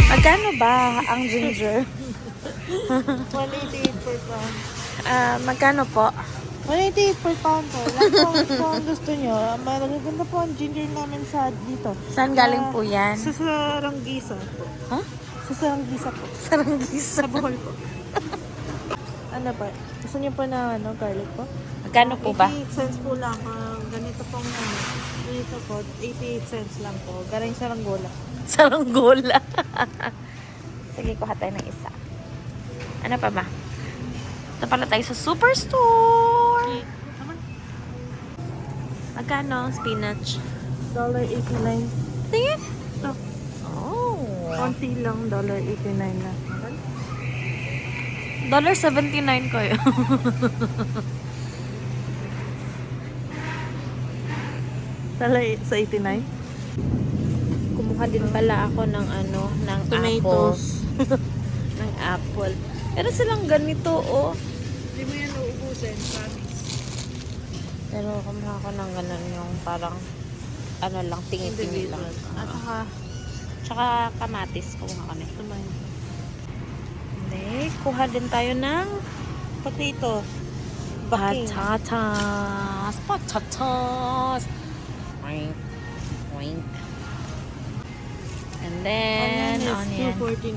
Magkano ba ang ginger? 188 per pound. Magkano po? 188 per pound po. Lang po kung gusto nyo. Magaganda po ang ginger namin sa dito. Saan galing po yan? Sa Saranggisa po. Ha? Sa Saranggisa po. Saranggisa. Sa Buhay po. Ano ba? Gusto nyo po na garlic po? Magkano po ba? 88 cents po lang. Ganito pong ganito po. 88 cents lang po. Galing sa Ranggola. Saranggola. Sige, kuha tayo ng isa. Ano pa ba? Ito pala tayo sa superstore. Magkano? Spinach. $1.89. Tingin. Ito. Oh. Konti lang. $1.89 na. $1.79 kayo. Sa 89? Kumuha din pala ako ng ng Tomatoes. apple. Ng apple. Pero silang ganito, oh. Hindi mo yan nauubusin, promise. Pero kumuha ako ng ganun yung parang lang, tingi-tingi lang. At Tsaka kamatis, kumuha kami. tomato. Hindi, kuha din tayo ng Potato. Baking. patatas. Oink, oink. And then, Onion is $2.49.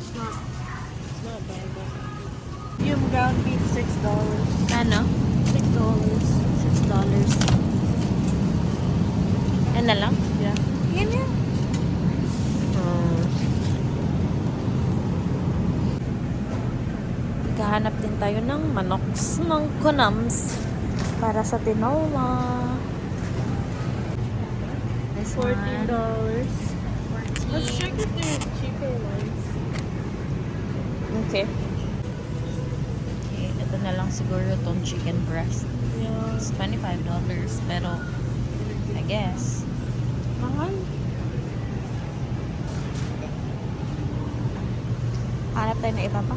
It's not bad. Yung ground beef, $6. Ano? $6. $6. Yan na lang? Yeah. Yan yan. Kahanap din tayo ng manoks ng kunams para sa tinola. This $14. one. Let's check if there's cheaper ones. Okay. Okay, ito na lang siguro tong chicken breast. Yeah. It's $25, pero I guess Mahal. hanap tayo na iba pa.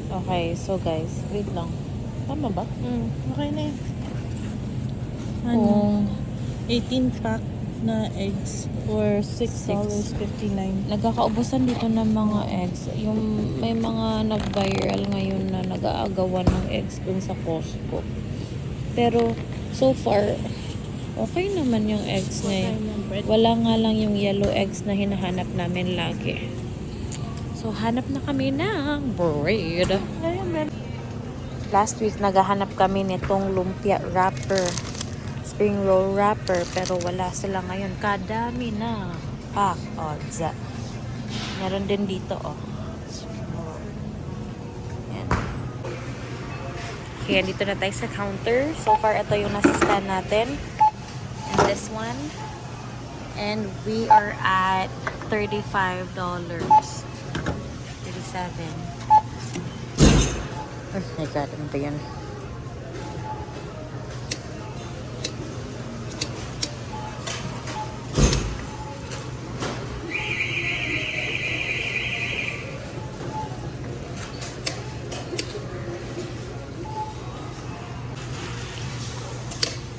Okay, so guys, wait lang. Tama ba? Okay na yun. Kung 18 pack na eggs for $6.59. nagkakaubusan dito ng mga eggs. Yung may mga nag-viral ngayon na nag-aagawan ng eggs dun sa Costco. Pero so far, okay naman yung eggs ngayon. Wala nga lang yung yellow eggs na hinahanap namin lagi. So hanap na kami ng bread. Last week naghahanap kami nitong lumpia wrapper, spring roll wrapper, pero wala sila ngayon. Kadami na. Odza. Meron din dito, oh. Yan. Kaya dito na tayo sa counter. So far, ito yung nasa stand natin. And this one. And we are at $35. 37. Oh my God, ano ba yan?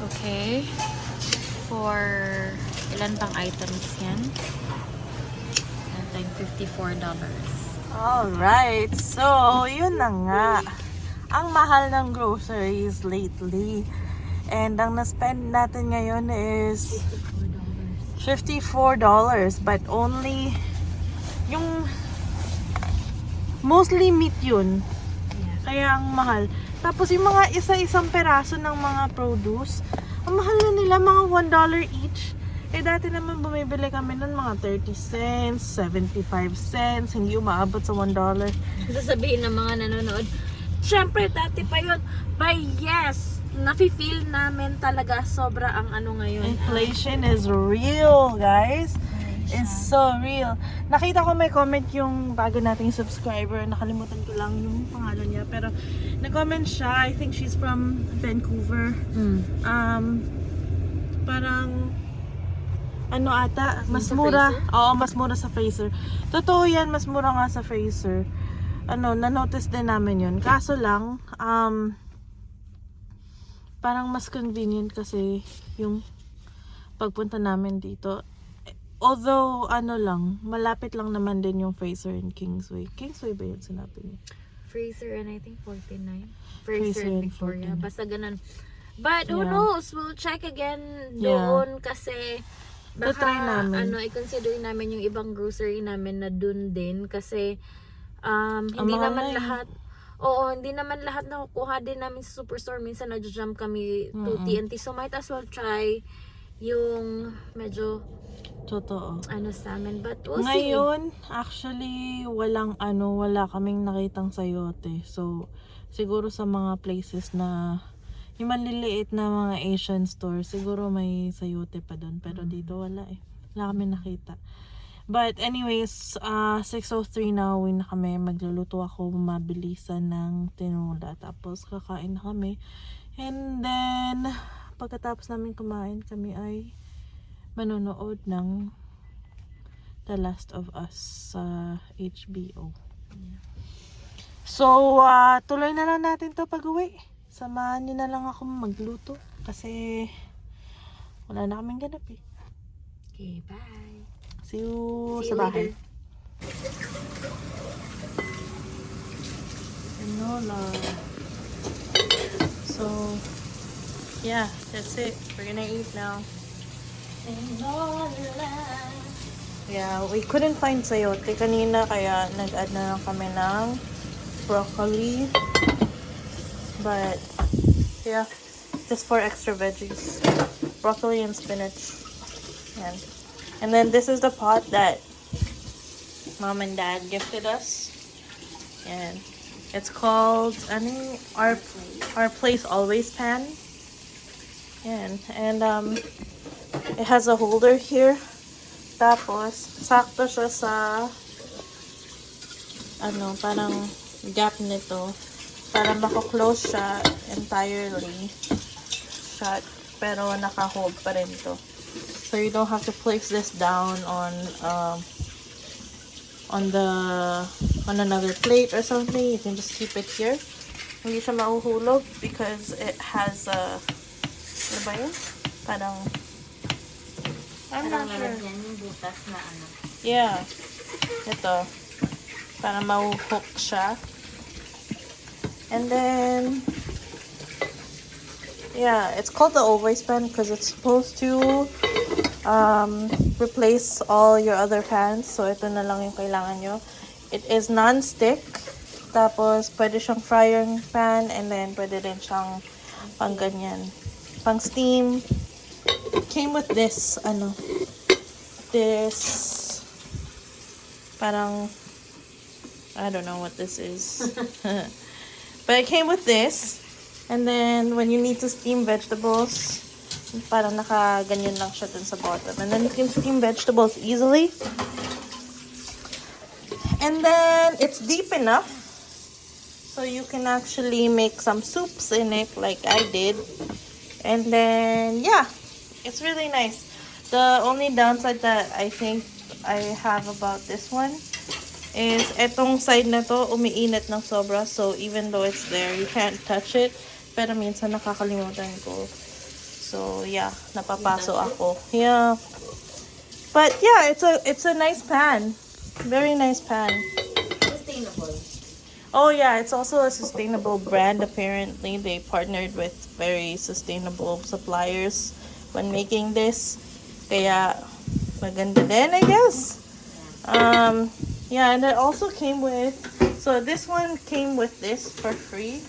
Okay. For ilan pang items yan? Natin $54. Alright, so yun na nga. Ang mahal ng groceries lately. And ang na-spend natin ngayon is $54. But only yung mostly meat yun. Kaya ang mahal. Tapos yung mga isa-isang peraso ng mga produce, ang mahal na nila, mga $1 each. Eh dati naman bumibili kami nun mga 30 cents, 75 cents, hindi umaabot sa $1. Sasabihin ng mga nanonood, syempre dati pa yun. But yes, nafe-feel namin talaga sobra ang ngayon. Inflation is real, guys. It's so real. Nakita ko may comment yung bago nating subscriber. Nakalimutan ko lang yung pangalan niya. Pero nag-comment siya. I think she's from Vancouver. Parang mas mura. Oo, mas mura sa Fraser. Totoo yan, mas mura nga sa Fraser. Na-notice din namin yun. Kaso lang, parang mas convenient kasi yung pagpunta namin dito. Although, malapit lang naman din yung Fraser and Kingsway. Kingsway ba yun sinabi niya? Fraser and I think 49. Fraser Fraser and and Victoria. 49. Basta ganun. But who Yeah. knows? We'll check again Yeah. doon kasi baka Try namin. i-consider namin yung ibang grocery namin na dun din kasi hindi mahal naman na eh. lahat. Oo, hindi naman lahat nakukuha din namin sa superstore. Minsan nag-jump kami to TNT. So might as well try yung medyo Totoo. sa amin. But we'll Ngayon, actually, wala kaming nakitang sayote. So, siguro sa mga places na yung maliliit na mga Asian store, siguro may sayote pa doon. Pero dito wala eh. Wala kami nakita. But anyways, 6:03 na, uwi na kami. Magluluto ako, mabilisan ng tinola. Tapos kakain na kami. And then, pagkatapos namin kumain, kami ay manonood ng The Last of Us sa HBO. So, tuloy na lang natin to pag-uwi. Samahan niyo na lang ako magluto. Kasi, wala na kaming ganap eh. Okay, bye. See you See sa you bahay. later. Tinola. So, yeah, that's it. We're gonna eat now. Yeah, we couldn't find sayote kanina kaya nag-add na lang kami ng broccoli. But, yeah, just for extra veggies. Broccoli and spinach. And then this is the pot that Mom and Dad gifted us. And it's called our place always pan. And it has a holder here. Tapos sakto siya sa parang gap nito para mako-close siya entirely shut pero naka-hold pa rin to. So you don't have to place this down on another plate or something. You can just keep it here. Hindi siya mahuhulog because it has ano ba yun? Parang I'm not sure. Yung butas na Yeah. Ito. Para mahuhook siya. And then yeah, it's called the always pan because it's supposed to replace all your other pans. So ito na lang yung kailangan nyo. It is non-stick. Tapos pwede siyang frying pan and then pwede din siyang pang ganyan. Pang steam. It came with this parang I don't know what this is. But it came with this. And then when you need to steam vegetables, parang nakaganyan lang siya dun sa bottom. And then you can steam vegetables easily. And then it's deep enough so you can actually make some soups in it like I did. And then yeah, it's really nice. The only downside that I think I have about this one is etong side na to umiinit ng sobra, so even though it's there you can't touch it, pero minsan nakakalimutan ko. So yeah, napapaso ako. Yeah. But yeah, it's a nice pan. Very nice pan. Sustainable. Oh yeah, it's also a sustainable brand apparently. They partnered with very sustainable suppliers when making this. Kaya maganda din, I guess. Yeah, and it also came with, so this one came with this for free.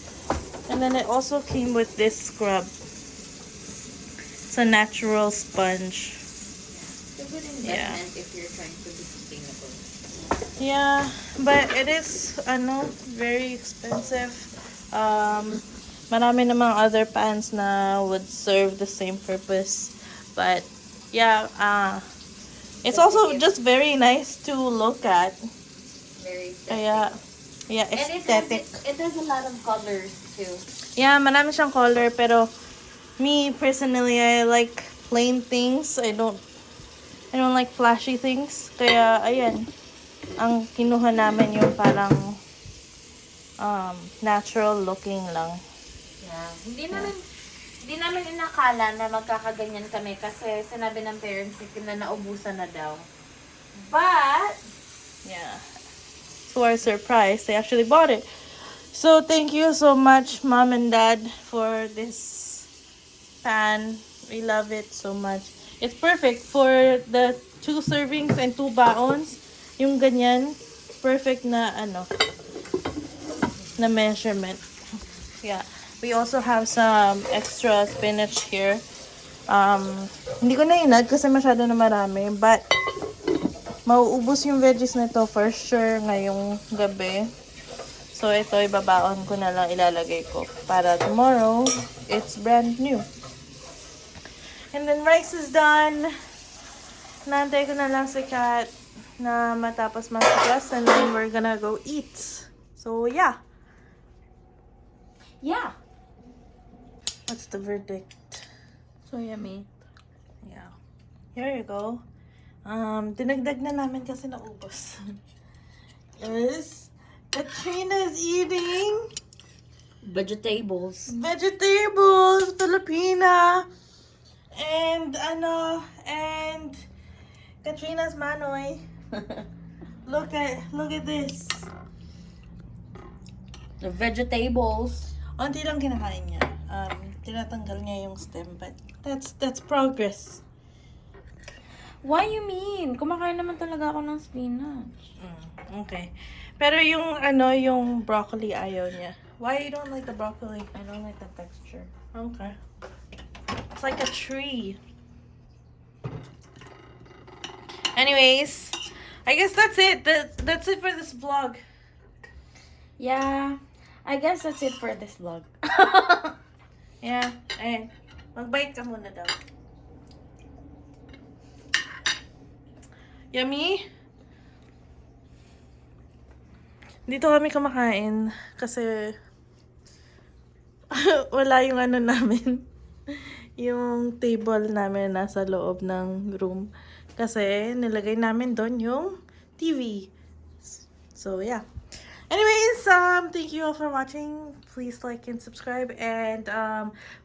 And then it also came with this scrub. It's a natural sponge. It's a good investment if you're trying to be sustainable. Yeah, but it is, very expensive. Marami namang other pans na would serve the same purpose. But, yeah, it's also just very nice to look at. Very aesthetic. Yeah, And aesthetic. it has a lot of colors too. Yeah, marami siyang color, pero me personally, I like plain things. I don't like flashy things. Kaya, ayan, ang kinuha namin yung parang natural looking lang. Yeah, hindi naman Di namin inakala na magkakaganyan kami kasi sinabi ng parents na naubusan na daw. But, Yeah. To our surprise, they actually bought it. So thank you so much, Mom and Dad, for this pan. We love it so much. It's perfect for the 2 servings and 2 baons. Yung ganyan, perfect na na measurement. Yeah. We also have some extra spinach here. Hindi ko na inad kasi masyado na marami. But, mauubos yung veggies nito for sure ngayong gabi. So, ito ibabaon ko na lang ilalagay ko. Para tomorrow, it's brand new. And then, rice is done. Nantay ko na lang si Kat na matapos masugas. And then, we're gonna go eat. So, yeah. yeah. What's the verdict? So yummy. Yeah. Here you go. Dinagdag na namin kasi naubos. Yes. Katrina's eating Vegetables. vegetables, Filipina, and Katrina's manoy. Look at this. The vegetables. Unti lang kinakain niya. Tinatanggal niya yung stem, but that's progress. Why you mean? Kumakain naman talaga ako ng spinach. Okay. Pero yung broccoli ayaw niya. Why you don't like the broccoli? I don't like the texture. Okay. It's like a tree. Anyways, I guess that's it. That's it for this vlog. Yeah, I guess that's it for this vlog. Yeah. Ayan. Mag-bite ka muna daw. Yummy? Dito kami kumakain kasi wala yung namin. Yung table namin nasa loob ng room. Kasi nilagay namin doon yung TV. So, yeah. Anyways, thank you all for watching. Please like and subscribe. And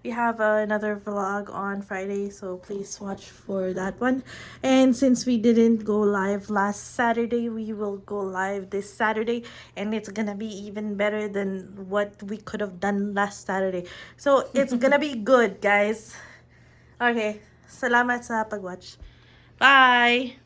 we have another vlog on Friday, so please watch for that one. And since we didn't go live last Saturday, we will go live this Saturday. And it's gonna be even better than what we could have done last Saturday. So it's gonna be good, guys. Okay, salamat sa pag-watch. Bye!